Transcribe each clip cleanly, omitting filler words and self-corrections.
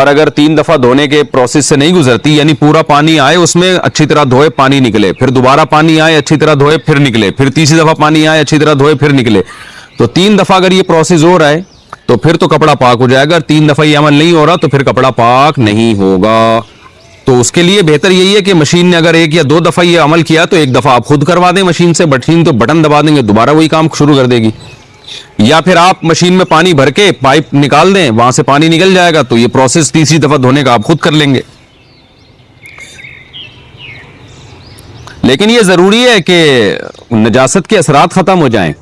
اور اگر 3 دفعہ دھونے کے پروسیس سے نہیں گزرتی، یعنی پورا پانی آئے اس میں اچھی طرح دھوئے پانی نکلے، پھر دوبارہ پانی آئے اچھی طرح دھوئے پھر نکلے، پھر تیسری دفعہ پانی آئے اچھی طرح دھوئے پھر نکلے، تو 3 دفعہ اگر یہ پروسیس ہو رہا ہے تو پھر تو کپڑا پاک ہو جائے گا. اگر 3 دفعہ یہ عمل نہیں ہو رہا تو پھر کپڑا پاک نہیں ہوگا. تو اس کے لیے بہتر یہی ہے کہ مشین نے اگر 1 یا 2 دفعہ یہ عمل کیا تو 1 دفعہ آپ خود کروا دیں مشین سے. مشین تو بٹن دبا دیں گے دوبارہ وہی کام شروع کر دے گی. یا پھر آپ مشین میں پانی بھر کے پائپ نکال دیں، وہاں سے پانی نکل جائے گا، تو یہ پروسیس تیسری دفعہ دھونے کا آپ خود کر لیں گے. لیکن یہ ضروری ہے کہ نجاست کے اثرات ختم ہو جائیں.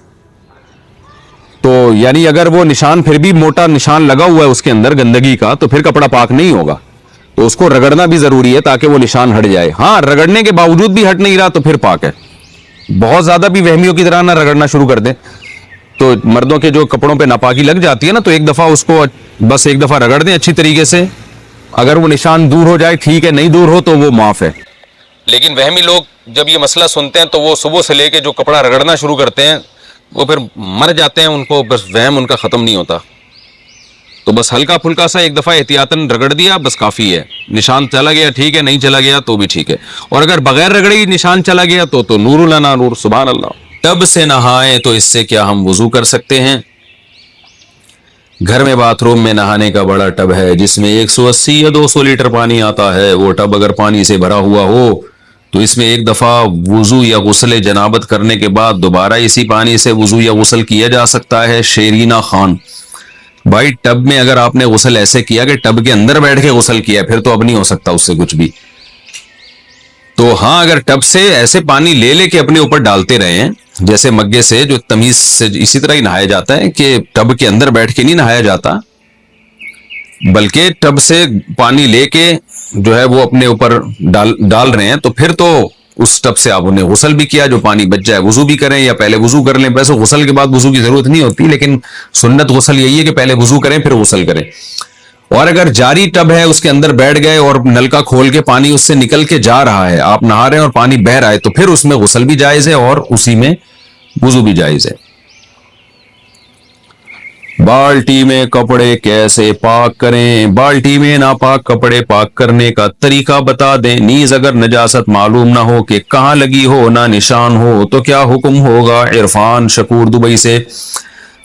تو یعنی اگر وہ نشان پھر بھی موٹا نشان لگا ہوا ہے اس کے اندر گندگی کا تو پھر کپڑا پاک نہیں ہوگا. تو اس کو رگڑنا بھی ضروری ہے تاکہ وہ نشان ہٹ جائے. ہاں رگڑنے کے باوجود بھی ہٹ نہیں رہا تو پھر پاک ہے. بہت زیادہ بھی وہمیوں کی طرح نہ رگڑنا شروع کر دیں. تو مردوں کے جو کپڑوں پہ ناپاکی لگ جاتی ہے نا، تو 1 دفعہ اس کو بس 1 دفعہ رگڑ دیں اچھی طریقے سے. اگر وہ نشان دور ہو جائے ٹھیک ہے، نہیں دور ہو تو وہ معاف ہے. لیکن وہمی لوگ جب یہ مسئلہ سنتے ہیں تو وہ صبح سے لے کے جو کپڑا رگڑنا شروع کرتے ہیں وہ پھر مر جاتے ہیں. ان کو بس وہم ان کا ختم نہیں ہوتا. تو بس ہلکا پھلکا سا 1 دفعہ احتیاطاً رگڑ دیا بس کافی ہے. نشان چلا گیا ٹھیک ہے، نہیں چلا گیا تو بھی ٹھیک ہے. اور اگر بغیر رگڑے ہی نشان چلا گیا تو نور لنا نور. سبحان اللہ. ٹب سے نہائیں تو اس سے کیا ہم وضو کر سکتے ہیں؟ گھر میں باتھ روم میں نہانے کا بڑا ٹب ہے جس میں 180 یا 200 لیٹر پانی آتا ہے. وہ ٹب اگر پانی سے بھرا ہوا ہو تو اس میں 1 دفعہ وضو یا غسل جنابت کرنے کے بعد دوبارہ اسی پانی سے وضو یا غسل کیا جا سکتا ہے. شیرینہ خان: بھائی ٹب میں اگر آپ نے غسل ایسے کیا کہ ٹب کے اندر بیٹھ کے غسل کیا پھر تو اب نہیں ہو سکتا اس سے کچھ بھی. تو ہاں اگر ٹب سے ایسے پانی لے لے کے اپنے اوپر ڈالتے رہے ہیں جیسے مگے سے جو تمیز سے اسی طرح ہی نہایا جاتا ہے کہ ٹب کے اندر بیٹھ کے نہیں نہایا جاتا، بلکہ ٹب سے پانی لے کے جو ہے وہ اپنے اوپر ڈال رہے ہیں تو پھر تو اس ٹب سے آپ انہیں غسل بھی کیا، جو پانی بچ جائے وضو بھی کریں یا پہلے وضو کر لیں. ویسے غسل کے بعد وضو کی ضرورت نہیں ہوتی لیکن سنت غسل یہی ہے کہ پہلے وضو کریں پھر غسل کریں. اور اگر جاری ٹب ہے اس کے اندر بیٹھ گئے اور نلکا کھول کے پانی اس سے نکل کے جا رہا ہے، آپ نہا رہے ہیں اور پانی بہ رہا ہے تو پھر اس میں غسل بھی جائز ہے اور اسی میں وضو بھی جائز ہے. بالٹی میں کپڑے کیسے پاک کریں؟ بالٹی میں ناپاک کپڑے پاک کرنے کا طریقہ بتا دیں. نیز اگر نجاست معلوم نہ ہو کہ کہاں لگی ہو نہ نشان ہو تو کیا حکم ہوگا؟ عرفان شکور دبئی سے: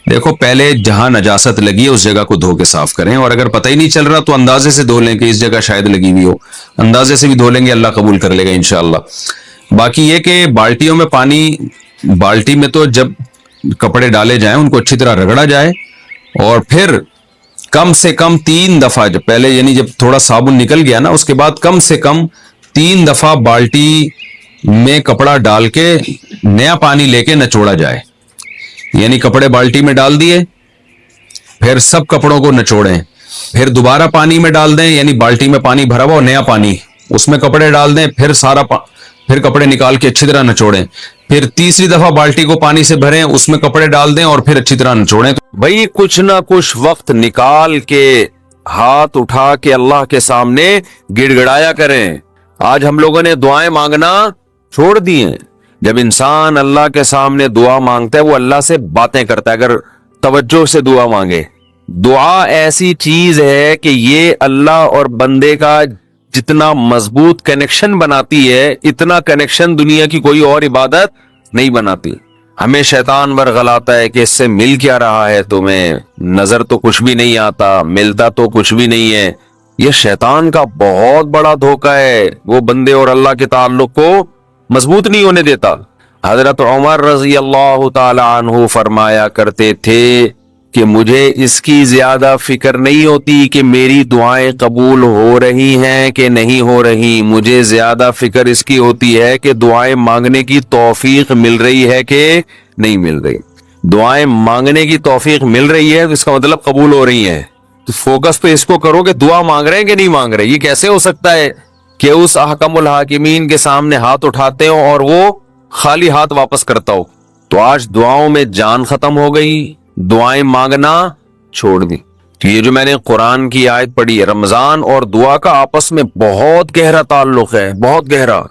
دیکھو پہلے جہاں نجاست لگی ہے اس جگہ کو دھو کے صاف کریں، اور اگر پتہ ہی نہیں چل رہا تو اندازے سے دھو لیں کہ اس جگہ شاید لگی ہوئی ہو. اندازے سے بھی دھو لیں گے اللہ قبول کر لے گا انشاءاللہ. باقی یہ کہ بالٹیوں میں پانی، بالٹی میں تو جب کپڑے ڈالے جائیں ان کو اچھی طرح رگڑا جائے اور پھر کم سے کم 3 دفعہ، جب پہلے یعنی جب تھوڑا صابن نکل گیا نا اس کے بعد کم سے کم 3 دفعہ بالٹی میں کپڑا ڈال کے نیا پانی لے کے نچوڑا جائے. یعنی کپڑے بالٹی میں ڈال دیے، پھر سب کپڑوں کو نچوڑیں، پھر دوبارہ پانی میں ڈال دیں، یعنی بالٹی میں پانی بھرا ہوا اور نیا پانی اس میں کپڑے ڈال دیں، پھر کپڑے نکال کے اچھی طرح نچوڑیں، پھر تیسری دفعہ بالٹی کو پانی سے بھریں، اس میں کپڑے ڈال دیں اور پھر اچھی طرح نچوڑیں. بھائی کچھ نہ کچھ وقت نکال کے ہاتھ اٹھا کے اللہ کے سامنے گڑ گڑایا کریں. آج ہم لوگوں نے دعائیں مانگنا چھوڑ دی ہیں. جب انسان اللہ کے سامنے دعا مانگتا ہے وہ اللہ سے باتیں کرتا ہے. اگر توجہ سے دعا مانگے، دعا ایسی چیز ہے کہ یہ اللہ اور بندے کا جتنا مضبوط کنیکشن بناتی ہے اتنا کنیکشن دنیا کی کوئی اور عبادت نہیں بناتی. ہمیں شیطان ورغلاتا ہے کہ اس سے مل کیا رہا ہے تمہیں، نظر تو کچھ بھی نہیں آتا، ملتا تو کچھ بھی نہیں ہے. یہ شیطان کا بہت بڑا دھوکہ ہے، وہ بندے اور اللہ کے تعلق کو مضبوط نہیں ہونے دیتا. حضرت عمر رضی اللہ تعالی عنہ فرمایا کرتے تھے کہ مجھے اس کی زیادہ فکر نہیں ہوتی کہ میری دعائیں قبول ہو رہی ہیں کہ نہیں ہو رہی، مجھے زیادہ فکر اس کی ہوتی ہے کہ دعائیں مانگنے کی توفیق مل رہی ہے کہ نہیں مل رہی. دعائیں مانگنے کی توفیق مل رہی ہے تو اس کا مطلب قبول ہو رہی ہیں. تو فوکس پہ اس کو کرو کہ دعا مانگ رہے ہیں کہ نہیں مانگ رہے. یہ کیسے ہو سکتا ہے کہ اس احکم الحاکمین کے سامنے ہاتھ اٹھاتے ہو اور وہ خالی ہاتھ واپس کرتا ہو. تو آج دعاؤں میں جان ختم ہو گئی، دعائیں مانگنا چھوڑ دی. تو یہ جو میں نے قرآن کی آیت پڑھی ہے، رمضان اور دعا کا آپس میں بہت گہرا تعلق ہے، بہت گہرا.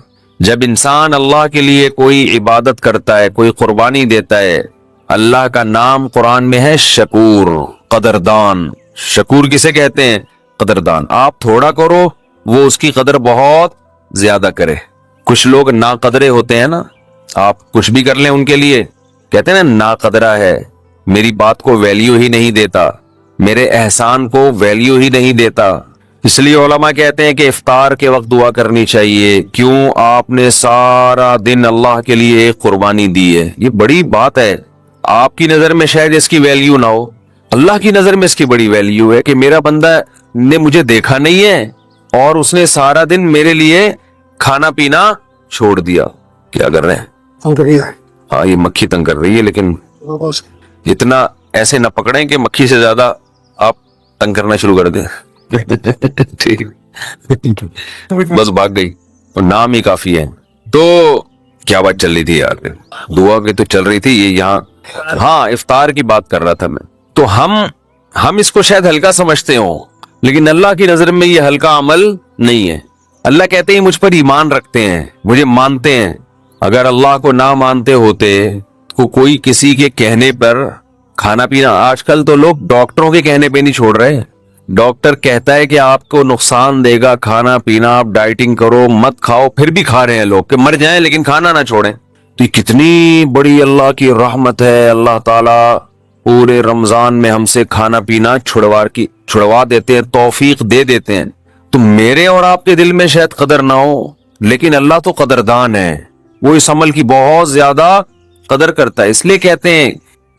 جب انسان اللہ کے لیے کوئی عبادت کرتا ہے، کوئی قربانی دیتا ہے، اللہ کا نام قرآن میں ہے شکور، قدردان. شکور کسے کہتے ہیں؟ قدردان. آپ تھوڑا کرو وہ اس کی قدر بہت زیادہ کرے. کچھ لوگ ناقدرے ہوتے ہیں نا, آپ کچھ بھی کر لیں ان کے لیے کہتے ہیں نا ناقدرہ ہے, میری بات کو ویلیو ہی نہیں دیتا, میرے احسان کو ویلیو ہی نہیں دیتا. اس لیے علماء کہتے ہیں کہ افطار کے وقت دعا کرنی چاہیے. کیوں؟ آپ نے سارا دن اللہ کے لیے ایک قربانی دی ہے. یہ بڑی بات ہے. آپ کی نظر میں شاید اس کی ویلیو نہ ہو, اللہ کی نظر میں اس کی بڑی ویلیو ہے کہ میرا بندہ نے مجھے دیکھا نہیں ہے اور اس نے سارا دن میرے لیے کھانا پینا چھوڑ دیا. کیا کر رہے ہیں؟ ہاں یہ مکھی تنگ کر رہی ہے, لیکن اتنا ایسے نہ پکڑیں کہ مکھی سے زیادہ آپ تنگ کرنا شروع کر دیں. ٹھیک, بس بھاگ گئی, اور نام ہی کافی ہے. تو کیا بات چل رہی تھی یار؟ دعا کی تو چل رہی تھی یہ یہاں. ہاں افطار کی بات کر رہا تھا میں. تو ہم اس کو شاید ہلکا سمجھتے ہوں, لیکن اللہ کی نظر میں یہ ہلکا عمل نہیں ہے. اللہ کہتے ہیں مجھ پر ایمان رکھتے ہیں, مجھے مانتے ہیں. اگر اللہ کو نہ مانتے ہوتے تو کوئی کسی کے کہنے پر کھانا پینا, آج کل تو لوگ ڈاکٹروں کے کہنے پہ نہیں چھوڑ رہے. ڈاکٹر کہتا ہے کہ آپ کو نقصان دے گا کھانا پینا, آپ ڈائٹنگ کرو مت کھاؤ, پھر بھی کھا رہے ہیں لوگ کہ مر جائیں لیکن کھانا نہ چھوڑیں. تو یہ کتنی بڑی اللہ کی رحمت ہے. اللہ تعالیٰ پورے رمضان میں ہم سے کھانا پینا چھڑوا دیتے ہیں, توفیق دے دیتے ہیں. تو میرے اور آپ کے دل میں شاید قدر نہ ہو, لیکن اللہ تو قدردان ہے, وہ اس عمل کی بہت زیادہ قدر کرتا ہے. اس لیے کہتے ہیں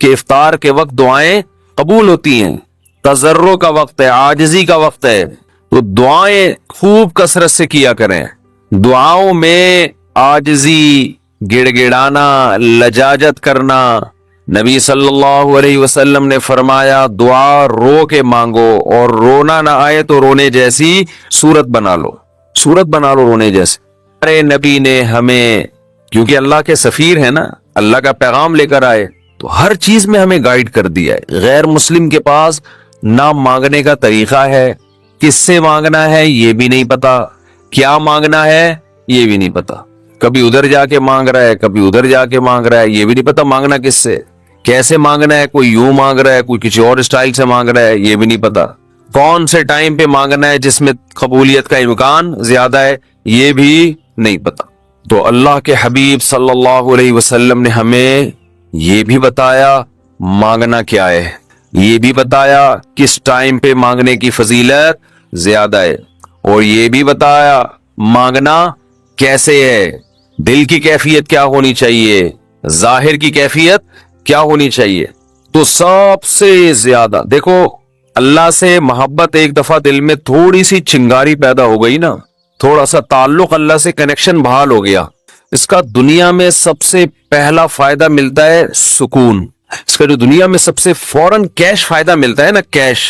کہ افطار کے وقت دعائیں قبول ہوتی ہیں. تضرع کا وقت ہے, عاجزی کا وقت ہے, تو دعائیں خوب کثرت سے کیا کریں. دعاؤں میں عاجزی, گڑ گڑانا, لجاجت کرنا. نبی صلی اللہ علیہ وسلم نے فرمایا دعا رو کے مانگو, اور رونا نہ آئے تو رونے جیسی صورت بنا لو, صورت بنا لو رونے جیسے. ارے نبی نے ہمیں, کیونکہ اللہ کے سفیر ہیں نا, اللہ کا پیغام لے کر آئے, تو ہر چیز میں ہمیں گائیڈ کر دیا ہے. غیر مسلم کے پاس نہ مانگنے کا طریقہ ہے, کس سے مانگنا ہے یہ بھی نہیں پتا, کیا مانگنا ہے یہ بھی نہیں پتا. کبھی ادھر جا کے مانگ رہا ہے, کبھی ادھر جا کے مانگ رہا ہے, یہ بھی نہیں پتا مانگنا کس سے, کیسے مانگنا ہے. کوئی یوں مانگ رہا ہے, کوئی کسی اور اسٹائل سے مانگ رہا ہے, یہ بھی نہیں پتا. کون سے ٹائم پہ مانگنا ہے جس میں قبولیت کا امکان زیادہ ہے, یہ بھی نہیں پتا. تو اللہ کے حبیب صلی اللہ علیہ وسلم نے ہمیں یہ بھی بتایا مانگنا کیا ہے, یہ بھی بتایا کس ٹائم پہ مانگنے کی فضیلت زیادہ ہے, اور یہ بھی بتایا مانگنا کیسے ہے, دل کی کیفیت کیا ہونی چاہیے, ظاہر کی کیفیت کیا ہونی چاہیے. تو سب سے زیادہ دیکھو, اللہ سے محبت ایک دفعہ دل میں تھوڑی سی چنگاری پیدا ہو گئی نا, تھوڑا سا تعلق اللہ سے کنیکشن بحال ہو گیا, اس کا دنیا میں سب سے پہلا فائدہ ملتا ہے سکون. اس کا جو دنیا میں سب سے فوراً کیش فائدہ ملتا ہے نا, کیش,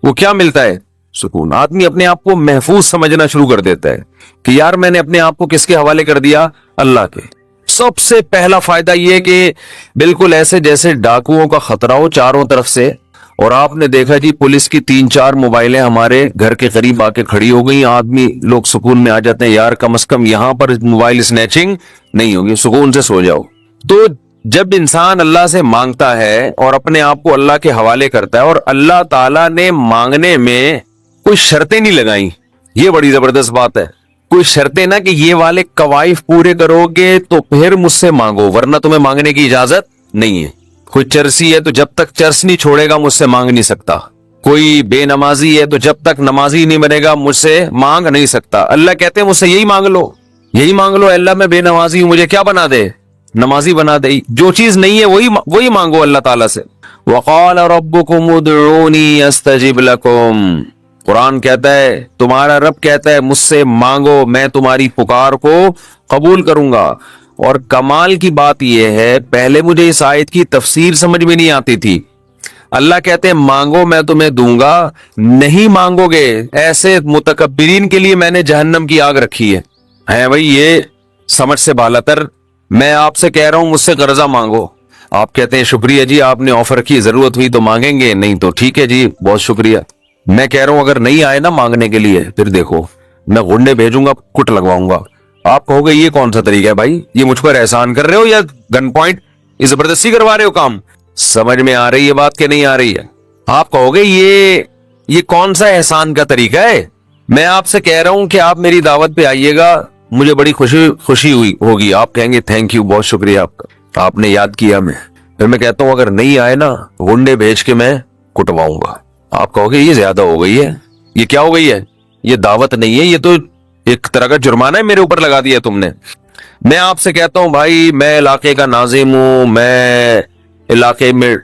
وہ کیا ملتا ہے؟ سکون. آدمی اپنے آپ کو محفوظ سمجھنا شروع کر دیتا ہے کہ یار میں نے اپنے آپ کو کس کے حوالے کر دیا؟ اللہ کے. سب سے پہلا فائدہ یہ کہ بالکل ایسے جیسے ڈاکوؤں کا خطرہ ہو چاروں طرف سے, اور آپ نے دیکھا جی پولیس کی 3-4 موبائلیں ہمارے گھر کے قریب آ کے کھڑی ہو گئی, آدمی لوگ سکون میں آ جاتے ہیں, یار کم از کم یہاں پر موبائل سنیچنگ نہیں ہوگی, سکون سے سو جاؤ. تو جب انسان اللہ سے مانگتا ہے اور اپنے آپ کو اللہ کے حوالے کرتا ہے, اور اللہ تعالیٰ نے مانگنے میں کوئی شرطیں نہیں لگائیں, یہ بڑی زبردست بات ہے. کوئی شرطیں نہ کہ یہ والے قوائف پورے کرو گے تو پھر مجھ سے مانگو, ورنہ تمہیں مانگنے کی اجازت نہیں ہے. کوئی چرسی ہے تو جب تک چرس نہیں چھوڑے گا مجھ سے مانگ نہیں سکتا. کوئی بے نمازی ہے تو جب تک نمازی نہیں بنے گا مجھ سے مانگ نہیں سکتا. اللہ کہتے ہیں مجھ سے یہی مانگ لو, یہی مانگ لو, اللہ میں بے نمازی ہوں, مجھے کیا بنا دے؟ نمازی بنا دے. جو چیز نہیں ہے وہی مانگو اللہ تعالیٰ سے. وقال ربکم ادعونی استجب لکم, قرآن کہتا ہے, تمہارا رب کہتا ہے مجھ سے مانگو میں تمہاری پکار کو قبول کروں گا. اور کمال کی بات یہ ہے, پہلے مجھے اس آیت کی تفسیر سمجھ میں نہیں آتی تھی. اللہ کہتے ہیں مانگو میں تمہیں دوں گا, نہیں مانگو گے ایسے متکبرین کے لیے میں نے جہنم کی آگ رکھی ہے بھائی, یہ سمجھ سے بالاتر. میں آپ سے کہہ رہا ہوں مجھ سے قرضہ مانگو, آپ کہتے ہیں شکریہ جی آپ نے آفر کی, ضرورت ہوئی تو مانگیں گے, نہیں تو ٹھیک ہے جی بہت شکریہ. میں کہہ رہا ہوں اگر نہیں آئے نا مانگنے کے لیے, پھر دیکھو میں گنڈے بھیجوں گا, کٹ لگواؤں گا. آپ کہو گے یہ کون سا طریقہ ہے بھائی, یہ مجھ پر احسان کر رہے ہو یا گن پوائنٹ یہ زبردستی کروا رہے ہو کام؟ سمجھ میں آ رہی ہے بات کہ نہیں آ رہی ہے؟ آپ کہو گے یہ یہ کون سا احسان کا طریقہ ہے؟ میں آپ سے کہہ رہا ہوں کہ آپ میری دعوت پہ آئیے گا, مجھے بڑی خوشی ہوئی ہوگی. آپ کہیں گے تھینک یو, بہت شکریہ آپ کا, آپ نے یاد کیا میں. پھر میں کہتا ہوں اگر نہیں آئے نا, گنڈے بھیج کے میں کٹواؤں گا. آپ کہو گے یہ زیادہ ہو گئی ہے. یہ کیا ہو گئی ہے؟ یہ دعوت نہیں ہے, یہ تو ایک طرح کا جرمانہ ہے میرے اوپر لگا دیا تم نے. میں آپ سے کہتا ہوں بھائی میں علاقے کا ناظم ہوں, میں علاقے میں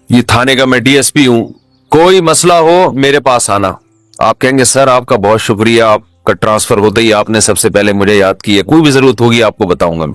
یہ تھانے کا میں ڈی ایس پی ہوں, کوئی مسئلہ ہو میرے پاس آنا. آپ کہیں گے سر آپ کا بہت شکریہ, آپ کا ٹرانسفر ہوتا ہی آپ نے سب سے پہلے مجھے یاد کیا, کوئی بھی ضرورت ہوگی آپ کو بتاؤں گا.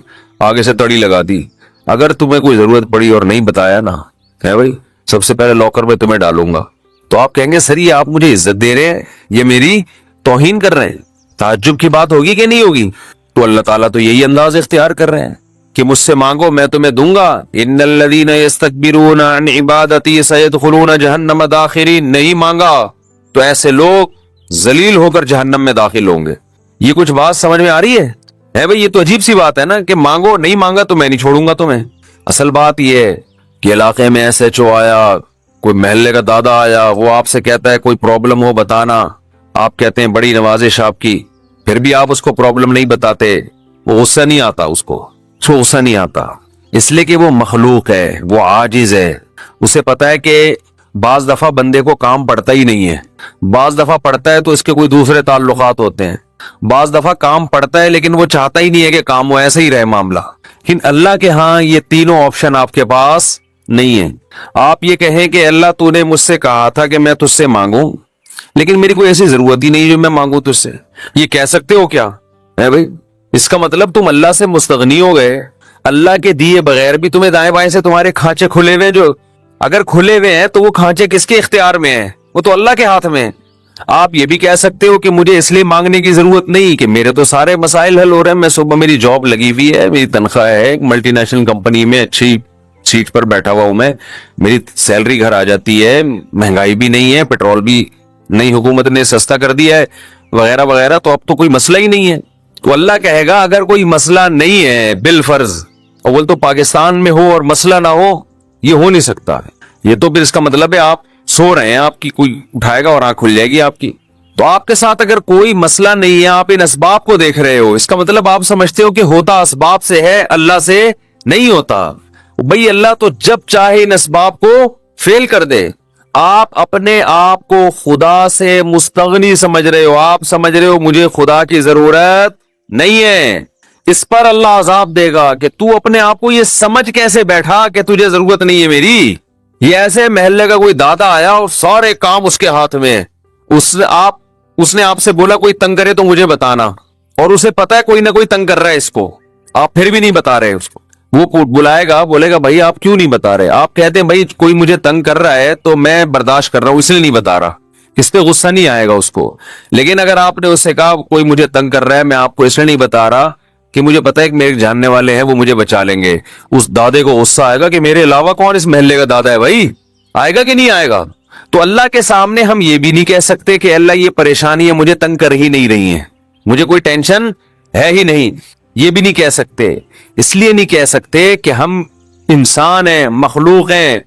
آگے سے تڑی لگا دی. اگر تمہیں کوئی ضرورت پڑی اور نہیں بتایا نا ہے بھائی, سب سے پہلے لاکر میں تمہیں ڈالوں گا. تو آپ کہیں گے سر یہ آپ مجھے عزت دے رہے ہیں, یہ میری توہین کر رہے ہیں. تعجب کی بات ہوگی کہ نہیں ہوگی؟ تو اللہ تعالیٰ تو یہی انداز اختیار کر رہے ہیں کہ مجھ سے مانگو میں تمہیں دوں گا. ان الذین یستکبرون عن عبادتی سیدخلون جہنم داخرین. نہیں مانگا تو ایسے لوگ ذلیل ہو کر جہنم میں داخل ہوں گے. یہ کچھ بات سمجھ میں آ رہی ہے بھائی؟ یہ تو عجیب سی بات ہے نا کہ مانگو, نہیں مانگا تو میں نہیں چھوڑوں گا تمہیں. اصل بات یہ ہے کہ علاقے میں ایس ایچ او آیا, کوئی محلے کا دادا آیا, وہ آپ سے کہتا ہے کوئی پرابلم ہو بتانا, آپ کہتے ہیں بڑی نوازش آپ کی, پھر بھی آپ اس کو پرابلم نہیں بتاتے. وہ غصہ نہیں آتا, اس کو غصہ نہیں آتا, اس لیے کہ وہ مخلوق ہے, وہ عاجز ہے. اسے پتا ہے کہ بعض دفعہ بندے کو کام پڑتا ہی نہیں ہے, بعض دفعہ پڑتا ہے تو اس کے کوئی دوسرے تعلقات ہوتے ہیں, بعض دفعہ کام پڑتا ہے لیکن وہ چاہتا ہی نہیں ہے کہ کام وہ ایسا ہی رہے معاملہ. لیکن اللہ کے ہاں یہ تینوں آپشن آپ کے پاس نہیں ہے. آپ یہ کہیں کہ اللہ تو نے مجھ سے کہا تھا کہ میں تجھ سے مانگوں, لیکن میری کوئی ایسی ضرورت ہی نہیں جو میں مانگوں تجھ سے. یہ کہہ سکتے ہو کیا ہے بھائی؟ اس کا مطلب تم اللہ سے مستغنی ہو گئے. اللہ کے دیے بغیر بھی تمہیں دائیں بائیں سے تمہارے کھانچے کھلے ہوئے, جو اگر کھلے ہوئے ہیں تو وہ کھانچے کس کے اختیار میں ہیں؟ وہ تو اللہ کے ہاتھ میں. آپ یہ بھی کہہ سکتے ہو کہ مجھے اس لیے مانگنے کی ضرورت نہیں کہ میرے تو سارے مسائل حل ہو رہے ہیں. میں صبح میری جاب لگی ہوئی ہے, میری تنخواہ ہے, ایک ملٹی نیشنل کمپنی میں اچھی سیٹ پر بیٹھا ہوا ہوں میں, میری سیلری گھر آ جاتی ہے, مہنگائی بھی نہیں ہے, پیٹرول بھی نہیں حکومت نے سستا کر دیا ہے وغیرہ وغیرہ, تو اب تو کوئی مسئلہ ہی نہیں ہے. تو اللہ کہے گا اگر کوئی مسئلہ نہیں ہے بالفرض, اول تو پاکستان میں ہو اور مسئلہ نہ ہو, یہ ہو نہیں سکتا. یہ تو پھر اس کا مطلب ہے آپ سو رہے ہیں, آپ کی کوئی اٹھائے گا اور آنکھ کھل جائے گی آپ کی. تو آپ کے ساتھ اگر کوئی مسئلہ نہیں ہے, آپ ان اسباب کو دیکھ رہے ہو, اس کا مطلب آپ سمجھتے ہو کہ ہوتا اسباب سے ہے, اللہ سے نہیں ہوتا. بھئی اللہ تو جب چاہے ان اسباب کو فیل کر دے. آپ اپنے آپ کو خدا سے مستغنی سمجھ رہے ہو, آپ سمجھ رہے ہو مجھے خدا کی ضرورت نہیں ہے. اس پر اللہ عذاب دے گا کہ تو اپنے آپ کو یہ سمجھ کیسے بیٹھا کہ تجھے ضرورت نہیں ہے میری. یہ ایسے محلے کا کوئی دادا آیا اور سارے کام اس کے ہاتھ میں, اس نے آپ سے بولا کوئی تنگ کرے تو مجھے بتانا, اور اسے پتا ہے کوئی نہ کوئی تنگ کر رہا ہے اس کو, آپ پھر بھی نہیں بتا رہے اس کو. وہ بلائے گا, بولے گا بھائی آپ کیوں نہیں بتا رہے؟ آپ کہتے ہیں بھائی کوئی مجھے تنگ کر رہا ہے تو میں برداشت کر رہا ہوں اس لیے نہیں بتا رہا, اس پہ غصہ نہیں آئے گا اس کو. لیکن اگر آپ نے اس سے کہا کوئی مجھے تنگ کر رہا ہے, میں آپ کو اس لیے نہیں بتا رہا کہ مجھے پتا ہے کہ میرے جاننے والے ہیں وہ مجھے بچا لیں گے, اس دادے کو غصہ آئے گا کہ میرے علاوہ کون اس محلے کا دادا ہے بھائی, آئے گا کہ نہیں آئے گا؟ تو اللہ کے سامنے ہم یہ بھی نہیں کہہ سکتے کہ اللہ یہ پریشانی ہے مجھے تنگ کر ہی نہیں رہی ہیں, مجھے کوئی ٹینشن ہے ہی نہیں, یہ بھی نہیں کہہ سکتے. اس لیے نہیں کہہ سکتے کہ ہم انسان ہیں, مخلوق ہیں,